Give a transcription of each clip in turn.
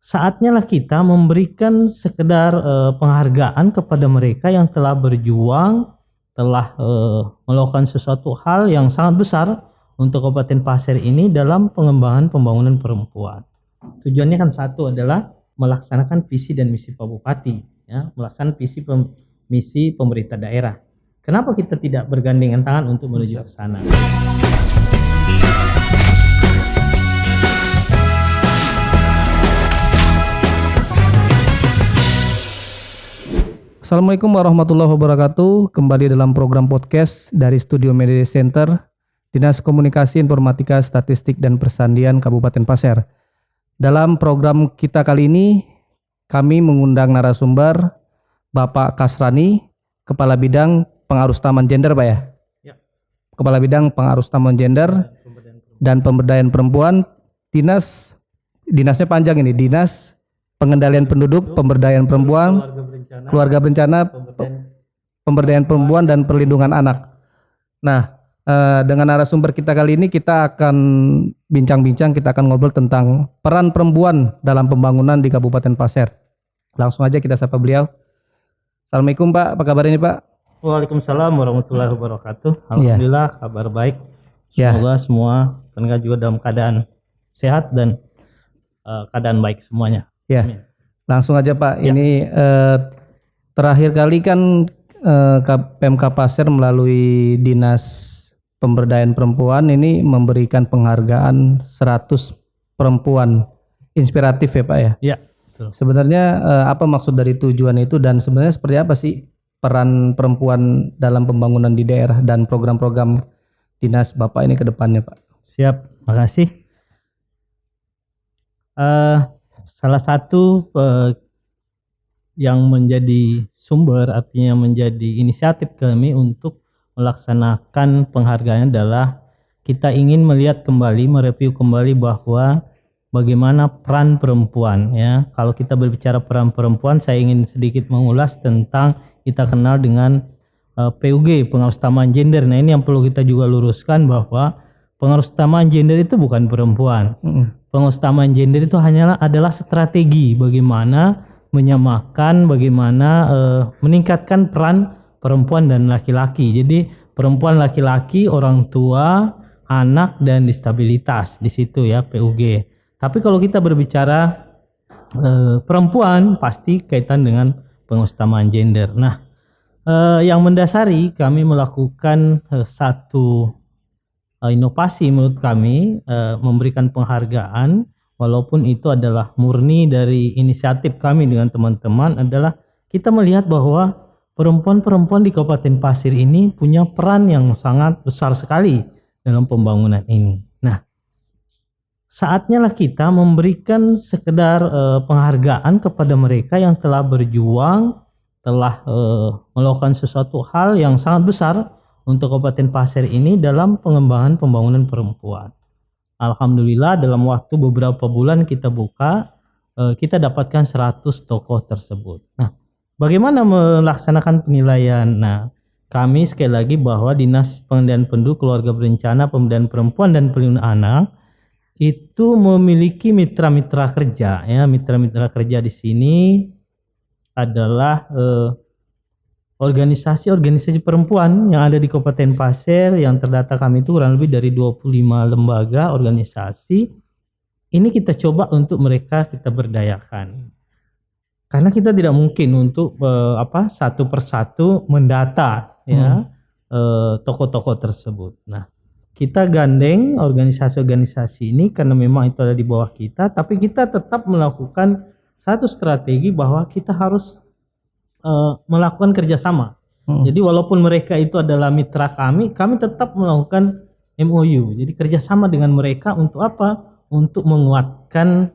saatnya lah kita memberikan sekedar penghargaan kepada mereka yang telah berjuang, telah melakukan sesuatu hal yang sangat besar untuk Kabupaten Pasir ini dalam pengembangan pembangunan perempuan. Tujuannya kan satu adalah melaksanakan visi dan misi Pak Bupati, ya, melaksanakan misi pemerintah daerah. Kenapa kita tidak bergandengan tangan untuk menuju ke sana? Assalamualaikum warahmatullahi wabarakatuh. Kembali dalam program podcast dari Studio Media Center, Dinas Komunikasi Informatika Statistik dan Persandian Kabupaten Pasir. Dalam program kita kali ini, kami mengundang narasumber Bapak Kasrani, Kepala Bidang Pengarus Taman Gender, Pak ya? Ya. Kepala Bidang Pengarus Taman Gender dan Pemberdayaan Perempuan, dinasnya panjang ini, Dinas Pengendalian Penduduk, Pemberdayaan Perempuan, Keluarga Berencana, Pemberdayaan Perempuan dan Perlindungan Anak. Nah, dengan narasumber kita kali ini kita akan bincang-bincang, kita akan ngobrol tentang peran perempuan dalam pembangunan di Kabupaten Pasir. Langsung aja kita sapa beliau. Assalamualaikum Pak, apa kabar ini Pak? Waalaikumsalam warahmatullahi wabarakatuh. Alhamdulillah, kabar baik. Semoga semua pendengar juga dalam keadaan sehat dan keadaan baik semuanya. Ya. Amin. Langsung aja Pak, Ya. ini terakhir kali kan Pemkab Pasir melalui Dinas Pemberdayaan Perempuan ini memberikan penghargaan 100 perempuan inspiratif ya Pak ya? Iya, betul. Sebenarnya apa maksud dari tujuan itu dan sebenarnya seperti apa sih peran perempuan dalam pembangunan di daerah dan program-program Dinas Bapak ini ke depannya Pak? Siap, makasih. Salah satu yang menjadi sumber, artinya menjadi inisiatif kami untuk melaksanakan penghargaan adalah kita ingin melihat kembali, mereview kembali bahwa bagaimana peran perempuan, ya. Kalau kita berbicara peran perempuan, saya ingin sedikit mengulas tentang kita kenal dengan PUG, pengarus utama gender. Nah, ini yang perlu kita juga luruskan bahwa pengarus utama gender itu bukan perempuan. Pengarus utama gender itu hanyalah adalah strategi bagaimana menyamakan, bagaimana meningkatkan peran perempuan dan laki-laki. Jadi perempuan, laki-laki, orang tua, anak dan disabilitas di situ ya PUG. Tapi kalau kita berbicara perempuan pasti kaitan dengan pengustamaan gender. Nah, yang mendasari kami melakukan satu inovasi menurut kami, memberikan penghargaan walaupun itu adalah murni dari inisiatif kami dengan teman-teman, adalah kita melihat bahwa perempuan-perempuan di Kabupaten Pasir ini punya peran yang sangat besar sekali dalam pembangunan ini. Nah, saatnya lah kita memberikan sekedar penghargaan kepada mereka yang telah berjuang, telah melakukan sesuatu hal yang sangat besar untuk Kabupaten Pasir ini dalam pengembangan pembangunan perempuan. Alhamdulillah dalam waktu beberapa bulan kita buka, kita dapatkan 100 tokoh tersebut. Nah, bagaimana melaksanakan penilaian? Nah, kami sekali lagi bahwa Dinas Pengendalian Penduduk, Keluarga Berencana, Pemberdayaan Perempuan dan Perlindungan Anak itu memiliki mitra-mitra kerja. Ya, mitra-mitra kerja di sini adalah organisasi-organisasi perempuan yang ada di Kabupaten Pasir yang terdata kami itu kurang lebih dari 25 lembaga organisasi. Ini kita coba untuk mereka kita berdayakan. Karena kita tidak mungkin untuk satu persatu mendata ya tokoh-tokoh tersebut. Nah, kita gandeng organisasi-organisasi ini karena memang itu ada di bawah kita, tapi kita tetap melakukan satu strategi bahwa kita harus melakukan kerjasama. Jadi walaupun mereka itu adalah mitra kami tetap melakukan MOU. Jadi kerjasama dengan mereka untuk apa? Untuk menguatkan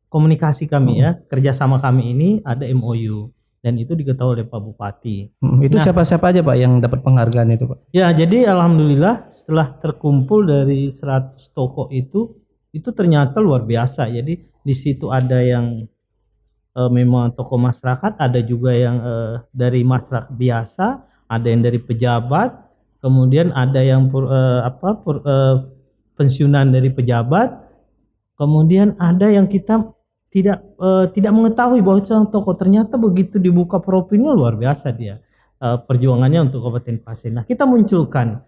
komunikasi kami ya. Kerjasama kami ini ada MOU dan itu diketahui oleh Pak Bupati. Itu siapa-siapa aja Pak yang dapat penghargaan itu Pak? Ya, jadi alhamdulillah setelah terkumpul dari 100 tokoh itu ternyata luar biasa. Jadi di situ ada yang memang tokoh masyarakat, ada juga yang dari masyarakat biasa, ada yang dari pejabat, kemudian ada yang pensiunan dari pejabat, kemudian ada yang kita tidak mengetahui bahwa seorang tokoh ternyata begitu dibuka profilnya luar biasa dia perjuangannya untuk Kabupaten Pasir. Nah, kita munculkan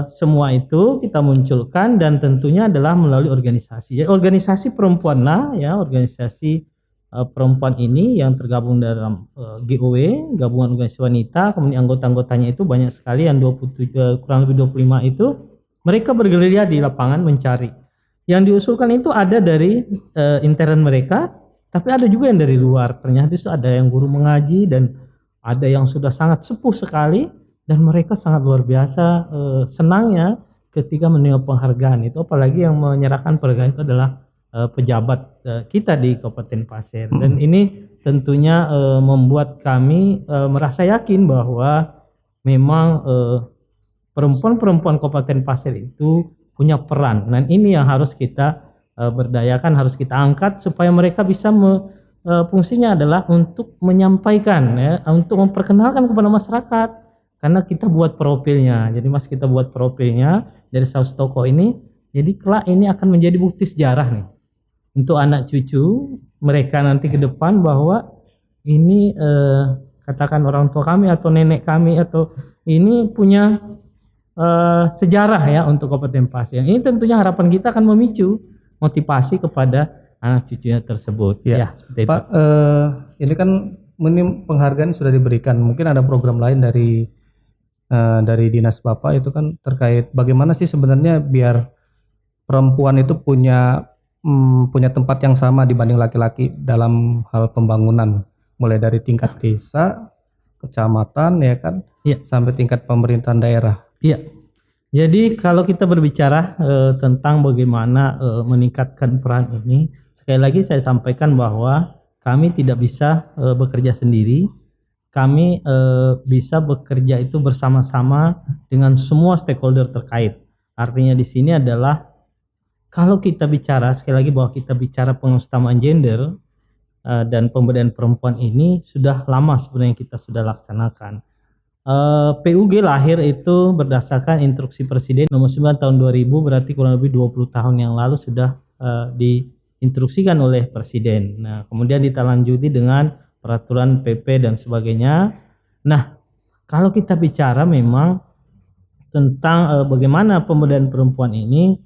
semua itu kita munculkan dan tentunya adalah melalui organisasi. Jadi, organisasi perempuan lah ya, organisasi perempuan ini yang tergabung dalam GOW, Gabungan Organisasi Wanita, kemudian anggota-anggotanya itu banyak sekali yang 27, kurang lebih 25 itu mereka bergerilya di lapangan mencari. Yang diusulkan itu ada dari intern mereka, tapi ada juga yang dari luar. Ternyata itu ada yang guru mengaji dan ada yang sudah sangat sepuh sekali dan mereka sangat luar biasa senangnya ketika menerima penghargaan itu, apalagi yang menyerahkan penghargaan itu adalah pejabat kita di Kabupaten Pasir. Dan ini tentunya membuat kami merasa yakin bahwa memang perempuan-perempuan Kabupaten Pasir itu punya peran, dan ini yang harus kita berdayakan, harus kita angkat supaya mereka bisa fungsinya adalah untuk menyampaikan ya, untuk memperkenalkan kepada masyarakat, karena kita buat profilnya. Jadi Mas, kita buat profilnya dari saus toko ini, jadi kelak ini akan menjadi bukti sejarah nih untuk anak cucu mereka nanti ke depan bahwa ini katakan orang tua kami atau nenek kami atau ini punya sejarah ya untuk Kabupaten Pasir. Ini tentunya harapan kita akan memicu motivasi kepada anak cucunya tersebut. Ya, seperti itu. Pak, ini kan penghargaan sudah diberikan. Mungkin ada program lain dari dinas Bapak itu kan terkait bagaimana sih sebenarnya biar perempuan itu punya tempat yang sama dibanding laki-laki dalam hal pembangunan, mulai dari tingkat desa, kecamatan ya kan, sampai tingkat pemerintahan daerah. Iya. Jadi kalau kita berbicara tentang bagaimana meningkatkan peran ini, sekali lagi saya sampaikan bahwa kami tidak bisa bekerja sendiri. Kami bisa bekerja itu bersama-sama dengan semua stakeholder terkait. Artinya di sini adalah kalau kita bicara sekali lagi bahwa kita bicara pengutamaan gender dan pemberdayaan perempuan ini sudah lama sebenarnya kita sudah laksanakan. PUG lahir itu berdasarkan instruksi Presiden nomor 9 tahun 2000, berarti kurang lebih 20 tahun yang lalu sudah diinstruksikan oleh Presiden. Nah, kemudian ditindaklanjuti dengan peraturan PP dan sebagainya. Nah, kalau kita bicara memang tentang bagaimana pemberdayaan perempuan ini,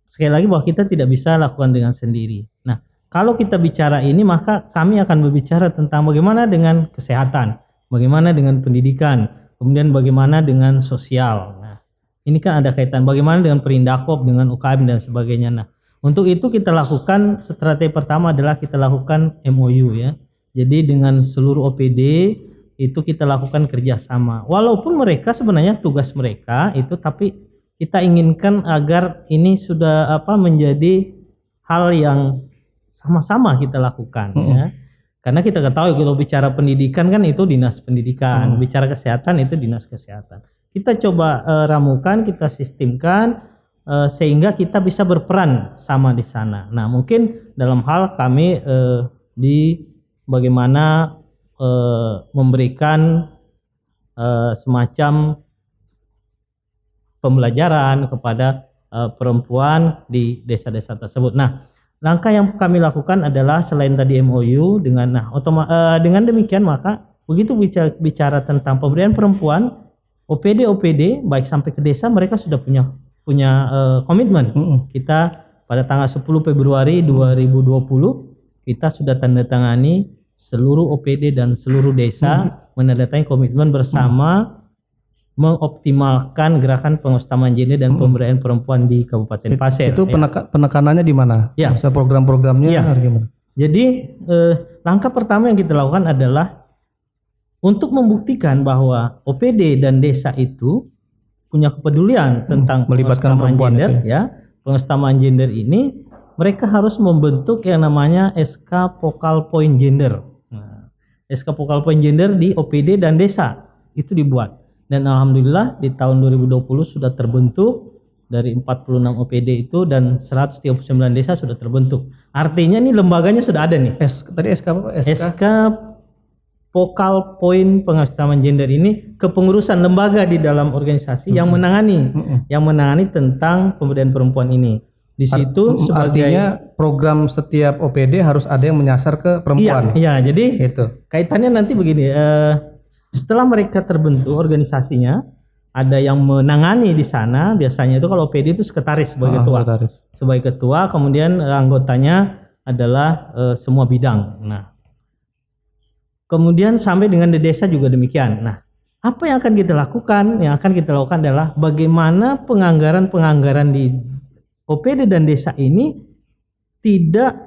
sekali lagi bahwa kita tidak bisa lakukan dengan sendiri. Nah, kalau kita bicara ini maka kami akan berbicara tentang bagaimana dengan kesehatan, bagaimana dengan pendidikan, kemudian bagaimana dengan sosial. Nah, ini kan ada kaitan bagaimana dengan Perindakop, dengan UKM dan sebagainya. Nah, untuk itu kita lakukan strategi pertama adalah kita lakukan MOU ya. Jadi dengan seluruh OPD itu kita lakukan kerjasama. Walaupun mereka sebenarnya tugas mereka itu, tapi kita inginkan agar ini sudah menjadi hal yang sama-sama kita lakukan ya. Karena kita ketahui kalau bicara pendidikan kan itu dinas pendidikan, bicara kesehatan itu dinas kesehatan. Kita coba ramukan, kita sistemkan sehingga kita bisa berperan sama di sana. Nah, mungkin dalam hal kami di bagaimana memberikan semacam pembelajaran kepada perempuan di desa-desa tersebut. Nah, langkah yang kami lakukan adalah selain tadi MOU dengan dengan demikian maka begitu bicara tentang pemberdayaan perempuan, OPD baik sampai ke desa mereka sudah punya komitmen. Kita pada tanggal 10 Februari 2020 kita sudah tanda tangani seluruh OPD dan seluruh desa menandatangani komitmen bersama mengoptimalkan gerakan pengutamaan gender dan pemberdayaan perempuan di Kabupaten Pasir. Itu penekanannya di mana? Ya. Bisa program-programnya gimana? Jadi langkah pertama yang kita lakukan adalah untuk membuktikan bahwa OPD dan desa itu punya kepedulian tentang melibatkan perempuan gender ya. Pengutamaan gender ini mereka harus membentuk yang namanya SK Focal Point Gender. Nah, SK Focal Point Gender di OPD dan desa itu dibuat. Dan alhamdulillah di tahun 2020 sudah terbentuk dari 46 OPD itu dan 139 desa sudah terbentuk. Artinya nih lembaganya sudah ada nih. Tadi SK apa? SK Focal Point Pengutamaan Gender ini kepengurusan lembaga di dalam organisasi yang menangani tentang pemberdayaan perempuan ini. Di situ sebagai artinya program setiap OPD harus ada yang menyasar ke perempuan. Iya, jadi Itu. kaitannya nanti begini, setelah mereka terbentuk organisasinya, ada yang menangani di sana. Biasanya itu kalau OPD itu sekretaris sebagai ketua. Sebagai ketua, kemudian anggotanya adalah semua bidang. Nah, kemudian sampai dengan di desa juga demikian. Nah, apa yang akan kita lakukan? Yang akan kita lakukan adalah bagaimana penganggaran di OPD dan desa ini tidak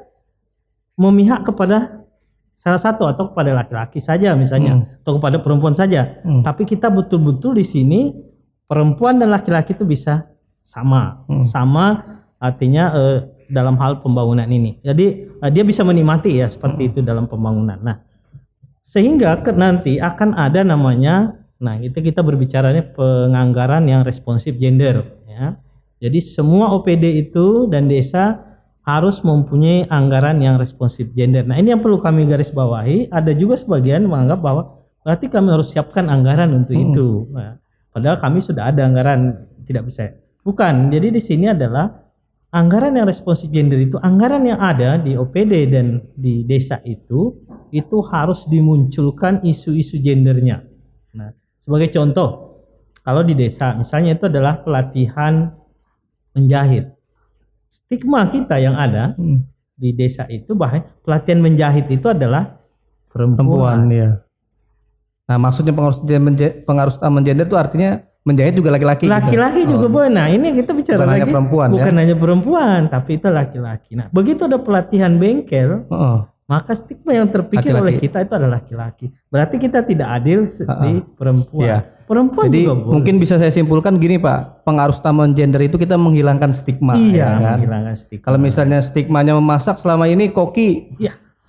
memihak kepada salah satu atau kepada laki-laki saja misalnya, atau kepada perempuan saja. Tapi kita betul-betul di sini perempuan dan laki-laki itu bisa sama, sama artinya dalam hal pembangunan ini. Jadi dia bisa menikmati ya seperti itu dalam pembangunan. Nah, sehingga nanti akan ada namanya, nah itu kita berbicaranya penganggaran yang responsif gender ya. Jadi semua OPD itu dan desa harus mempunyai anggaran yang responsif gender. Nah ini yang perlu kami garis bawahi. Ada juga sebagian menganggap bahwa berarti kami harus siapkan anggaran untuk itu. Nah, padahal kami sudah ada anggaran, tidak bisa. Bukan. Jadi di sini adalah anggaran yang responsif gender itu anggaran yang ada di OPD dan di desa itu harus dimunculkan isu-isu gendernya. Nah, sebagai contoh, kalau di desa misalnya itu adalah pelatihan menjahit. Stigma kita yang ada di desa itu bahwa pelatihan menjahit itu adalah perempuan ya. Nah, maksudnya pengaruh utama gender itu artinya menjahit juga laki-laki. Laki-laki juga boleh. Nah, ini kita bicara bukan lagi hanya perempuan, bukan hanya perempuan, tapi itu laki-laki. Nah, begitu ada pelatihan bengkel, maka stigma yang terpikir oleh kita itu adalah laki-laki. Berarti kita tidak adil di perempuan. Ya. Perempuan jadi juga boleh. Mungkin bisa saya simpulkan gini Pak, pengaruh utama gender itu kita menghilangkan stigma. Iya, ya kan? menghilangkan stigma. Kalau misalnya stigmanya memasak selama ini koki,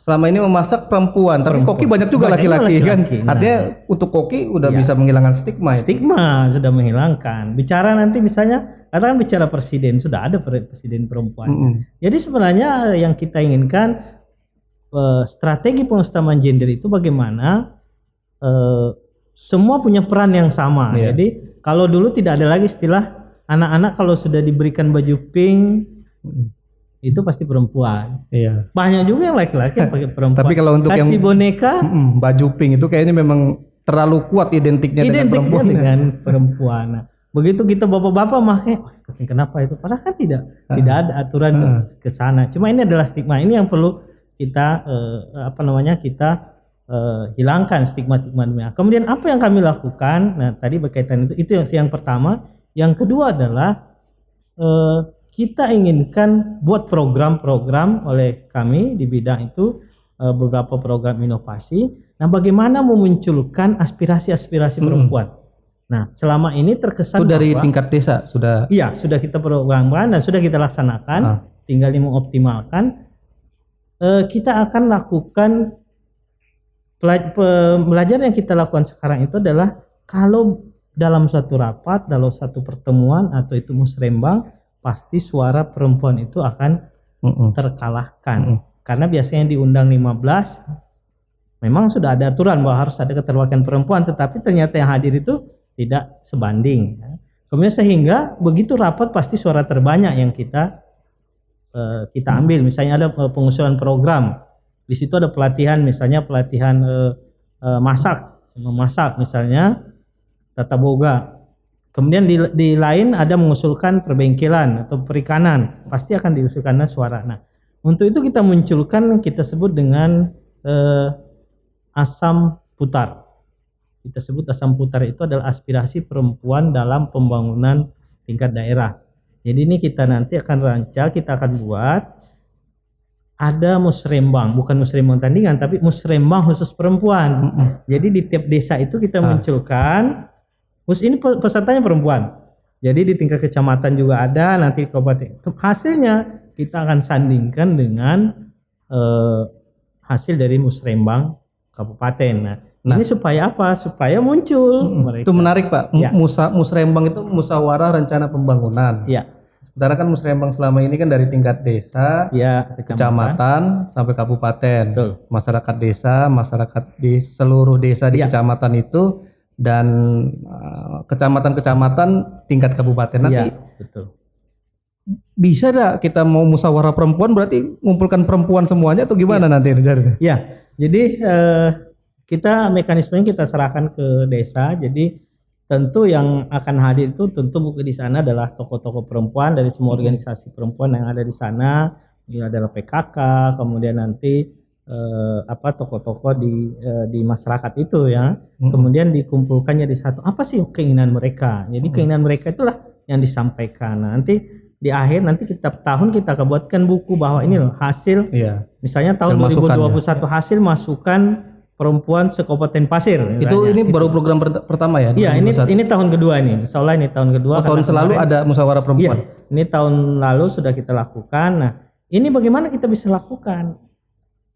selama ini memasak perempuan, tapi koki banyak juga laki-laki kan. Nah, artinya untuk koki udah bisa menghilangkan stigma. Stigma sudah menghilangkan. Bicara nanti misalnya, katakan bicara presiden, sudah ada presiden perempuan. Jadi sebenarnya yang kita inginkan strategi pengutamaan gender itu bagaimana semua punya peran yang sama. Jadi kalau dulu tidak ada lagi istilah anak-anak kalau sudah diberikan baju pink itu pasti perempuan. Banyak juga yang laki-laki yang pakai perempuan. Tapi kalau untuk kasih yang boneka baju pink itu kayaknya memang terlalu kuat identiknya dengan perempuan. Nah, begitu kita bapak-bapak pakai kenapa itu? Padahal kan tidak ada aturan ke sana. Cuma ini adalah stigma. Ini yang perlu kita kita hilangkan stigma-stigma. Kemudian apa yang kami lakukan? Nah, tadi berkaitan itu yang pertama. Yang kedua adalah kita inginkan buat program-program oleh kami di bidang itu, beberapa program inovasi. Nah, bagaimana memunculkan aspirasi-aspirasi perempuan? Nah, selama ini terkesan itu dari tingkat desa sudah. Iya, sudah kita programkan dan sudah kita laksanakan. Tinggal mengoptimalkan. Kita akan lakukan pembelajaran yang kita lakukan sekarang itu adalah kalau dalam satu rapat, dalam satu pertemuan atau itu musrembang, pasti suara perempuan itu akan terkalahkan. Karena biasanya di Undang 15 memang sudah ada aturan bahwa harus ada keterwakilan perempuan, tetapi ternyata yang hadir itu tidak sebanding. Kemudian sehingga begitu rapat pasti suara terbanyak yang kita ambil. Misalnya ada pengusulan program, di situ ada pelatihan, misalnya pelatihan memasak misalnya tata boga. Kemudian di lain ada mengusulkan perbengkelan atau perikanan, pasti akan diusulkan suara. Nah, untuk itu kita munculkan, kita sebut dengan asam putar. Kita sebut asam putar itu adalah aspirasi perempuan dalam pembangunan tingkat daerah. Jadi ini kita nanti akan rancang, kita akan buat ada musrembang, bukan musrembang tandingan, tapi musrembang khusus perempuan. Jadi di tiap desa itu kita munculkan, ini pesertanya perempuan. Jadi di tingkat kecamatan juga ada, nanti kabupaten. Hasilnya kita akan sandingkan dengan hasil dari musrembang kabupaten. Nah, ini supaya apa? Supaya muncul mereka. Itu menarik Pak. Musrembang itu musyawarah rencana pembangunan. Sementara kan musrembang selama ini kan dari tingkat desa, kecamatan sampai kabupaten. Betul. Masyarakat desa, masyarakat di seluruh desa di kecamatan itu, dan kecamatan-kecamatan tingkat kabupaten nanti. Betul. bisa dah kita mau musyawarah perempuan berarti ngumpulkan perempuan semuanya atau gimana nanti rencananya? Ya, jadi kita mekanismenya kita serahkan ke desa. Jadi tentu yang akan hadir itu tentu di sana adalah tokoh-tokoh perempuan dari semua organisasi perempuan yang ada di sana. Ini adalah PKK, kemudian nanti tokoh-tokoh di masyarakat itu ya. Kemudian dikumpulkannya di satu. Apa sih keinginan mereka? Jadi keinginan mereka itulah yang disampaikan. Nah, nanti di akhir nanti tahun kita buatkan buku bahwa ini loh hasil. Misalnya tahun 2021 hasil masukan perempuan sekabupaten Pasir. Itu ini gitu. Baru program pertama ya? Iya, ini tahun kedua nih. Insya Allah ini tahun kedua. Tahun selalu ada musyawarah perempuan. Iya, ini tahun lalu sudah kita lakukan. Nah, ini bagaimana kita bisa lakukan?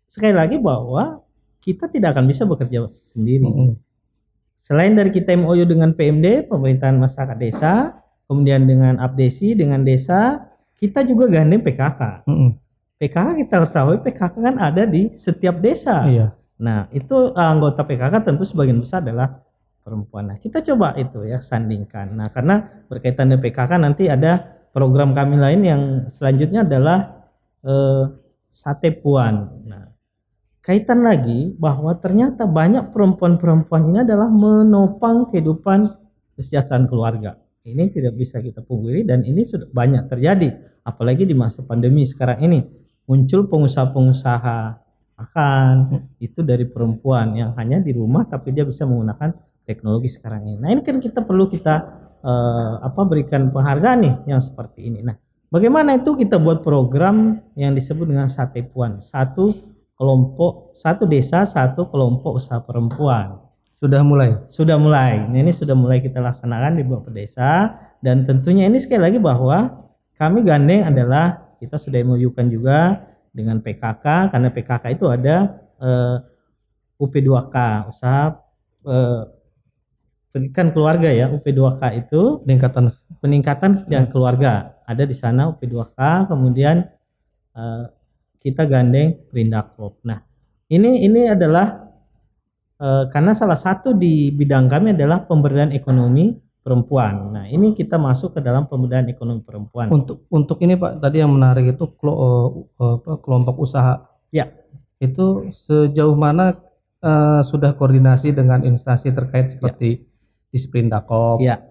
Sekali lagi bahwa kita tidak akan bisa bekerja sendiri. Selain dari kita MOU dengan PMD, pemerintahan masyarakat desa, kemudian dengan Abdesi, dengan desa, kita juga gandeng PKK. PKK kita ketahui PKK kan ada di setiap desa. Iya. Nah, itu anggota PKK tentu sebagian besar adalah perempuan. Nah, kita coba itu ya sandingkan. Nah, karena berkaitan dengan PKK nanti ada program kami lain yang selanjutnya adalah Sate Puan. Nah, kaitan lagi bahwa ternyata banyak perempuan-perempuan ini adalah menopang kehidupan kesejahteraan keluarga. Ini tidak bisa kita pungkiri dan ini sudah banyak terjadi. Apalagi di masa pandemi sekarang ini muncul pengusaha-pengusaha itu dari perempuan yang hanya di rumah tapi dia bisa menggunakan teknologi sekarang ini. Nah, ini kan kita perlu berikan penghargaan nih yang seperti ini. Nah, bagaimana itu kita buat program yang disebut dengan Sate Puan, satu desa, satu kelompok usaha perempuan. Sudah mulai. Nah, ini sudah mulai kita laksanakan di beberapa desa dan tentunya ini sekali lagi bahwa kami gandeng adalah kita sudah MOU-kan juga dengan PKK karena PKK itu ada UP2K, usaha pendidikan keluarga ya. UP2K itu peningkatan kesejahteraan keluarga. Ada di sana UP2K, kemudian kita gandeng Perindakop. Nah, ini adalah karena salah satu di bidang kami adalah pemberdayaan ekonomi perempuan. Nah, ini kita masuk ke dalam pemberdayaan ekonomi perempuan. Untuk ini Pak, tadi yang menarik itu kelompok usaha. Ya. Itu sejauh mana sudah koordinasi dengan instansi terkait seperti Disperindak,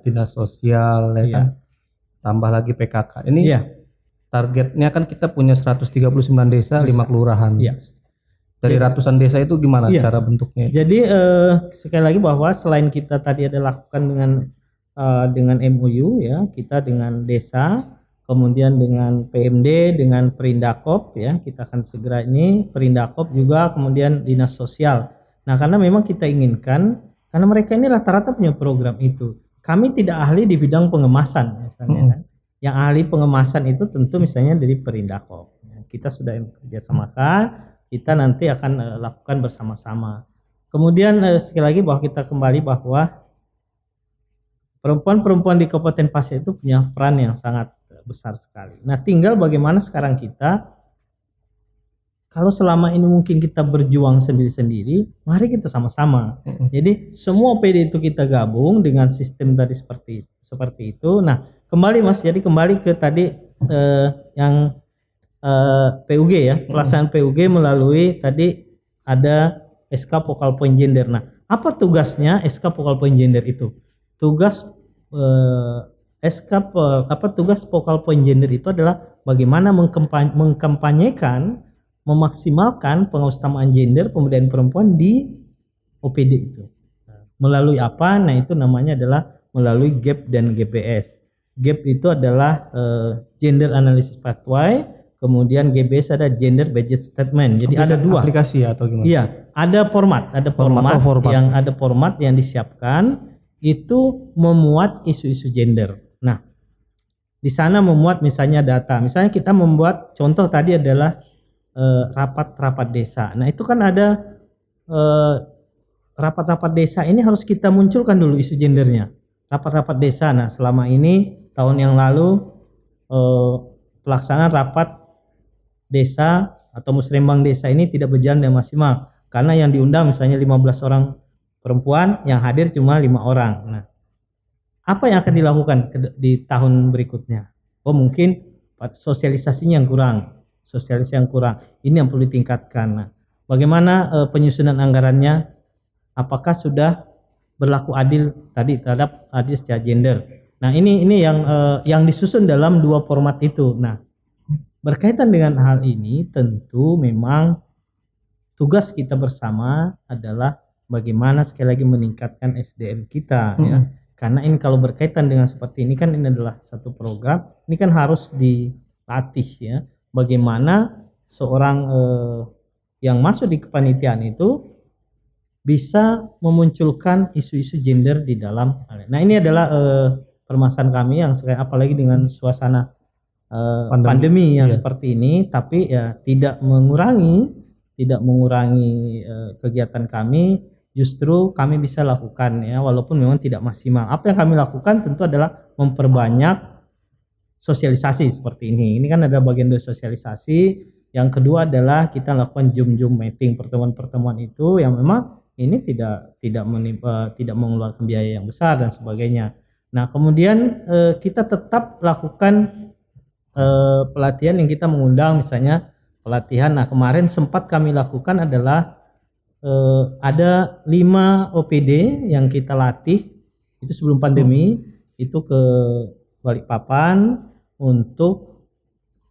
Dinas Sosial, kan? Tambah lagi PKK. Ini targetnya kan kita punya 139 desa, 5 kelurahan. Dari ratusan desa itu gimana cara bentuknya? Jadi sekali lagi bahwa selain kita tadi ada lakukan dengan MOU ya, kita dengan desa, kemudian dengan PMD, dengan Perindakop ya, kita akan segera ini Perindakop juga, kemudian Dinas Sosial. Nah, karena memang kita inginkan, karena mereka ini rata-rata punya program itu. Kami tidak ahli di bidang pengemasan misalnya kan. Yang ahli pengemasan itu tentu misalnya dari Perindakop. Kita sudah kerjasamakan, kita nanti akan lakukan bersama-sama. Kemudian sekali lagi bahwa kita kembali bahwa perempuan-perempuan di Kabupaten Pasir itu punya peran yang sangat besar sekali. Nah, tinggal bagaimana sekarang kita, kalau selama ini mungkin kita berjuang sendiri-sendiri, mari kita sama-sama. Jadi semua OPD itu kita gabung dengan sistem tadi seperti itu. Nah, kembali Mas, jadi kembali ke tadi yang PUG ya, pelaksanaan PUG melalui tadi ada SK Focal Point Gender. Nah, apa tugasnya SK Focal Point Gender itu? Tugas tugas Focal Point Gender itu adalah bagaimana mengkampanyekan, memaksimalkan pengutamaan gender pemberdayaan perempuan di OPD itu. Melalui apa? Nah, itu namanya adalah melalui GAP dan GPS. GAP itu adalah Gender Analysis Pathway, kemudian GPS ada Gender Budget Statement. Jadi ada dua aplikasi atau gimana? Iya, ada format yang disiapkan itu memuat isu-isu gender. Nah, di sana memuat misalnya data. Misalnya kita membuat contoh tadi adalah rapat-rapat desa. Nah, itu kan ada rapat-rapat desa ini harus kita munculkan dulu isu gendernya. Rapat-rapat desa. Nah, selama ini tahun yang lalu pelaksanaan rapat desa atau musrembang desa ini tidak berjalan dengan maksimal karena yang diundang misalnya 15 orang perempuan, yang hadir cuma 5 orang. Nah, apa yang akan dilakukan di tahun berikutnya? Oh, mungkin sosialisasinya yang kurang, ini yang perlu ditingkatkan. Nah, bagaimana penyusunan anggarannya, apakah sudah berlaku adil tadi terhadap adil secara gender. Nah, ini yang disusun dalam 2 format itu. Nah, berkaitan dengan hal ini tentu memang tugas kita bersama adalah bagaimana sekali lagi meningkatkan SDM kita ya. Karena ini kalau berkaitan dengan seperti ini kan ini adalah satu program, ini kan harus dilatih ya. Bagaimana seorang yang masuk di kepanitiaan itu bisa memunculkan isu-isu gender di dalam. Nah, ini adalah permasalahan kami yang apalagi dengan suasana pandemi yang seperti ini, tapi ya tidak mengurangi kegiatan kami. Justru kami bisa lakukan ya, walaupun memang tidak maksimal. Apa yang kami lakukan tentu adalah memperbanyak sosialisasi seperti ini. Ini kan ada bagian dari sosialisasi. Yang kedua adalah kita lakukan Zoom meeting, pertemuan-pertemuan itu yang memang ini tidak mengeluarkan biaya yang besar dan sebagainya. Nah, kemudian kita tetap lakukan pelatihan yang kita mengundang, misalnya pelatihan. Nah, kemarin sempat kami lakukan adalah ada 5 OPD yang kita latih itu sebelum pandemi, itu ke Balikpapan untuk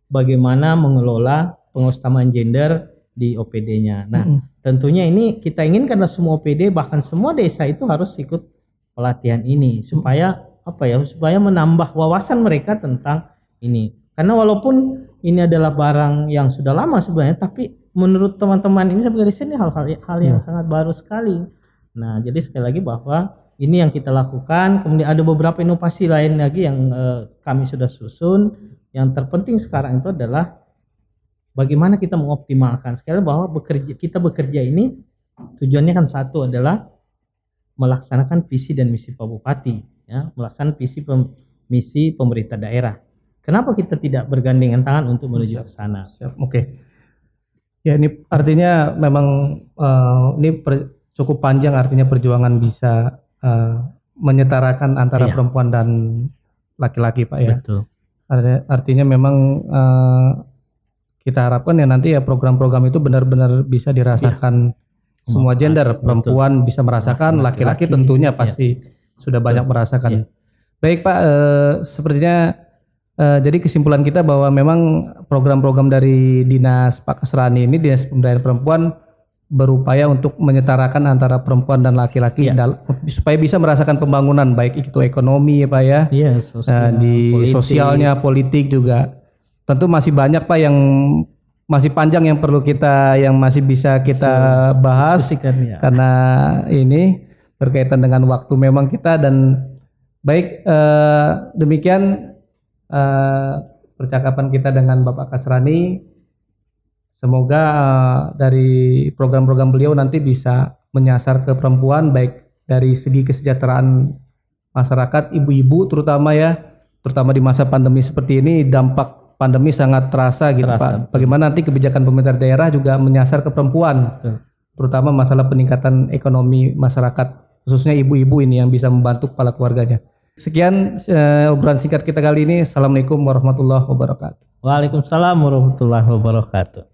bagaimana mengelola pengutamaan gender di OPD-nya. Nah, tentunya ini kita inginkan semua OPD bahkan semua desa itu harus ikut pelatihan ini supaya supaya menambah wawasan mereka tentang ini. Karena walaupun ini adalah barang yang sudah lama sebenarnya, tapi menurut teman-teman ini sebenarnya ini hal yang sangat baru sekali. Nah, jadi sekali lagi bahwa ini yang kita lakukan. Kemudian ada beberapa inovasi lain lagi yang kami sudah susun. Yang terpenting sekarang itu adalah bagaimana kita mengoptimalkan. Sekali bahwa kita bekerja ini tujuannya kan satu adalah melaksanakan visi dan misi Pak Bupati, ya, melaksanakan misi pemerintah daerah. Kenapa kita tidak bergandengan tangan untuk menuju ke sana? Oke. Ya, ini artinya memang ini cukup panjang, artinya perjuangan bisa menyetarakan antara perempuan dan laki-laki, Pak ya. Betul. Artinya memang kita harapkan ya nanti ya program-program itu benar-benar bisa dirasakan semua gender. Perempuan bisa merasakan, laki-laki tentunya pasti sudah banyak merasakan. Baik Pak, sepertinya jadi kesimpulan kita bahwa memang program-program dari Dinas Pak Kasrani ini, Dinas Pemberdayaan Perempuan, berupaya untuk menyetarakan antara perempuan dan laki-laki supaya bisa merasakan pembangunan baik itu ekonomi ya Pak ya, di sosialnya, politik juga. Tentu masih banyak Pak yang masih panjang yang perlu yang masih bisa kita bahas karena ini berkaitan dengan waktu memang kita. Dan baik, demikian percakapan kita dengan Bapak Kasrani. Semoga dari program-program beliau nanti bisa menyasar ke perempuan, baik dari segi kesejahteraan masyarakat, ibu-ibu terutama ya, terutama di masa pandemi seperti ini. Dampak pandemi sangat terasa gitu Pak. Bagaimana nanti kebijakan pemerintah daerah juga menyasar ke perempuan, terutama masalah peningkatan ekonomi masyarakat, khususnya ibu-ibu ini yang bisa membantu kepala keluarganya. Sekian obrolan singkat kita kali ini. Assalamualaikum warahmatullahi wabarakatuh. Waalaikumsalam warahmatullahi wabarakatuh.